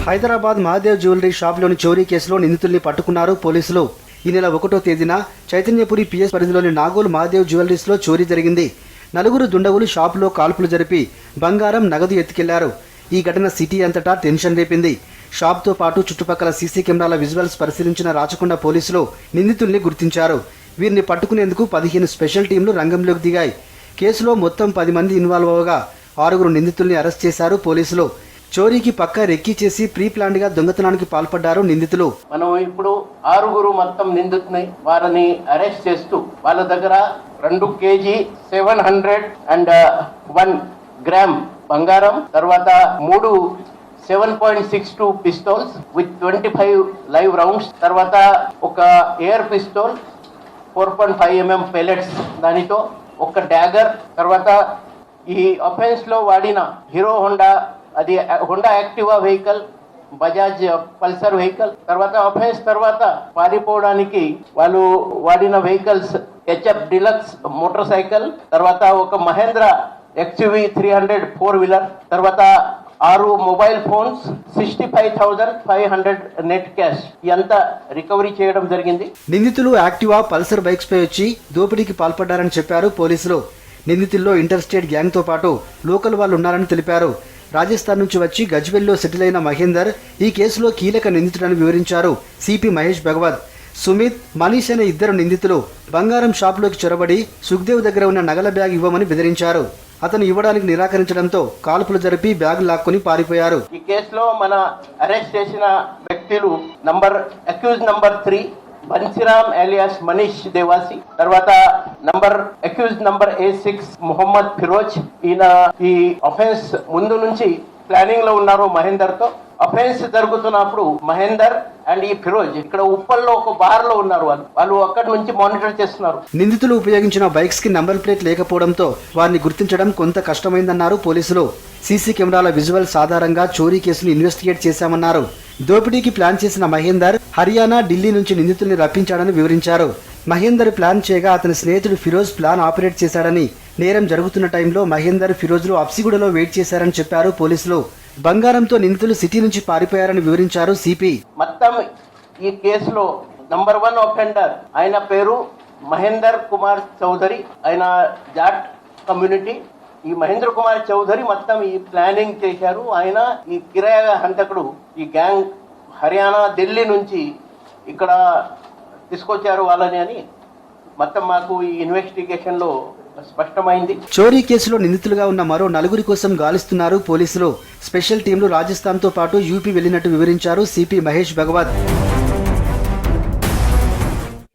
Hyderabad Mahadev jewellery షాప్లోని చోరీ కేసులో నిందితుల్ని పట్టుకున్నారు పోలీసులు. ఈ నెల 1వ తేదీన చైతన్యపురి పిఎస్ పరిధిలోని నాగోల్ మహాదేవ్ జ్యువెలరీస్లో చోరీ జరిగింది. నలుగురు దుండగులు షాపులో కాల్పులు జరిపి బంగారం, నగదు ఎత్తుకెళ్లారు. ఈ ఘటన సిటీ అంతటా టెన్షన్ రేపింది. షాప్తో పాటు చుట్టుపక్కల సీసీ కెమెరాల విజువల్స్ పరిశీలించిన రాచకొండ పోలీసులు నిందితుల్ని గుర్తించారు. వీరిని పట్టుకునేందుకు 15 స్పెషల్ టీంలు రంగంలోకి దిగాయి. కేసులో మొత్తం 10 మంది ఇన్వాల్వ్ అవగా 6 నిందితుల్ని అరెస్ట్ చేశారు పోలీసులు. చోరీకి పక్కా రెక్కీ చేసి ప్రీ ప్లాన్డ్ గా దొంగతనానికి పాల్పడ్డారు నిందితులు. మనం ఇప్పుడు 6 మొత్తం నిందితుల్ని వారిని అరెస్ట్ చేస్తూ వాళ్ళ దగ్గర 2 kg 701 గ్రామ్ బంగారం, తర్వాత 3 7.62 పిస్తోల్స్ విత్ 25 లైవ్ రౌండ్స్, తర్వాత ఒక ఎయిర్ పిస్తోల్ 4.5 mm పెల్లెట్స్, దానితో ఒక డాగర్, తర్వాత ఈ అఫెన్స్ లో వాడిన హీరో హోండా, అది Honda Activa vehicle, Bajaj Pulsar vehicle, తర్వాత అఫెన్స్ తర్వాత పారిపోవడానికి వాళ్ళు వాడిన vehicles HF deluxe motor cycle, తర్వాత ఒక మహేంద్ర XUV 300 4-వీలర్, తర్వాత 6 మొబైల్ ఫోన్స్, 65,500 నెట్ క్యాష్ ఇదంతా రికవరీ చేయడం జరిగింది. నిందితులు యాక్టివా, పల్సర్ బైక్స్ పై వచ్చి దోపిడీకి పాల్పడ్డారని చెప్పారు పోలీసులు. నిందితుల్లో ఇంటర్ స్టేట్ గ్యాంగ్ తో పాటు లోకల్ వాళ్ళు ఉన్నారని తెలిపారు. రాజస్థాన్ నుంచి వచ్చి గజ్వెల్లో సెటిల్ అయిన మహేందర్ ఈ కేసులో కీలక నిందితుడని వివరించారు సిపి మహేష్ భగవత్. సుమిత్, మనీష్ అనే 2 నిందితులు బంగారం షాపులోకి చొరబడి సుఖ్దేవ్ దగ్గర ఉన్న నగల బ్యాగ్ ఇవ్వమని బెదిరించారు. అతను ఇవ్వడానికి నిరాకరించడంతో కాల్పులు జరిపి బ్యాగ్ లాక్కొని పారిపోయారు. ఈ కేసులో మన అరెస్ట్ చేసిన వ్యక్తులు accuse number 3 బన్సీరామ్ alias Manish Dewasi, తర్వాత accuse number A6 Mohammed Firoz. ఈయన ఈ అఫెన్స్ ముందు నుంచి ప్లానింగ్ లో ఉన్నారు మహేందర్ తో. అఫెన్స్ జరుగుతున్నప్పుడు మహేందర్ అండ్ ఈ ఫిరోజ్ ఇక్కడ ఉప్పల్లో ఒక బార్ లో ఉన్నారు. వాళ్ళు అక్కడి నుంచి మానిటర్ చేస్తున్నారు. నిందితులు ఉపయోగించిన బైక్స్ కి నంబర్ ప్లేట్ లేకపోవడంతో వారిని గుర్తించడం కొంత కష్టమైందన్నారు పోలీసులు. సీసీ కెమెరాల విజువల్స్ ఆధారంగా చోరీ కేసును ఇన్వెస్టిగేట్ చేశామన్నారు. దోపిడీకి ప్లాన్ చేసిన మహేందర్ హర్యానా, ఢిల్లీ నుంచి నిందితుల్ని రప్పించాడని వివరించారు. మహేందర్ ప్లాన్ చేయగా అతని స్నేహితుడు ఫిరోజ్ ప్లాన్ ఆపరేట్ చేశాడని, నేరం జరుగుతున్న టైంలో మహేందర్, ఫిరోజ్లు అప్సిగూడలో వెయిట్ చేశారని చెప్పారు పోలీసులు. బంగారంతో నిందితులు సిటీ నుంచి పారిపోయారని వివరించారు సిపి. మొత్తం ఈ కేసులో నంబర్ 1 అఫెండర్ ఆయన పేరు మహేందర్ కుమార్ చౌదరి, ఆయన జాట్ కమ్యూనిటీ. ఈ మహేంద్ర కుమార్ చౌదరి మొత్తం ఈ ప్లానింగ్ చేశారు. ఆయన ఈ కిరాయ హంతకుడు. ఈ గ్యాంగ్ హర్యానా, ఢిల్లీ నుంచి ఇక్కడ తీసుకొచ్చారు వాళ్ళని అని మొత్తం మాకు ఈ ఇన్వెస్టిగేషన్ లో స్పష్టమైంది. చోరీ కేసులో నిందితులుగా ఉన్న మరో 4 కోసం గాలిస్తున్నారు పోలీసులు. స్పెషల్ టీంలు రాజస్థాన్ తో పాటు యూపీ వెళ్లినట్టు వివరించారు సిపి మహేష్ భగవత్.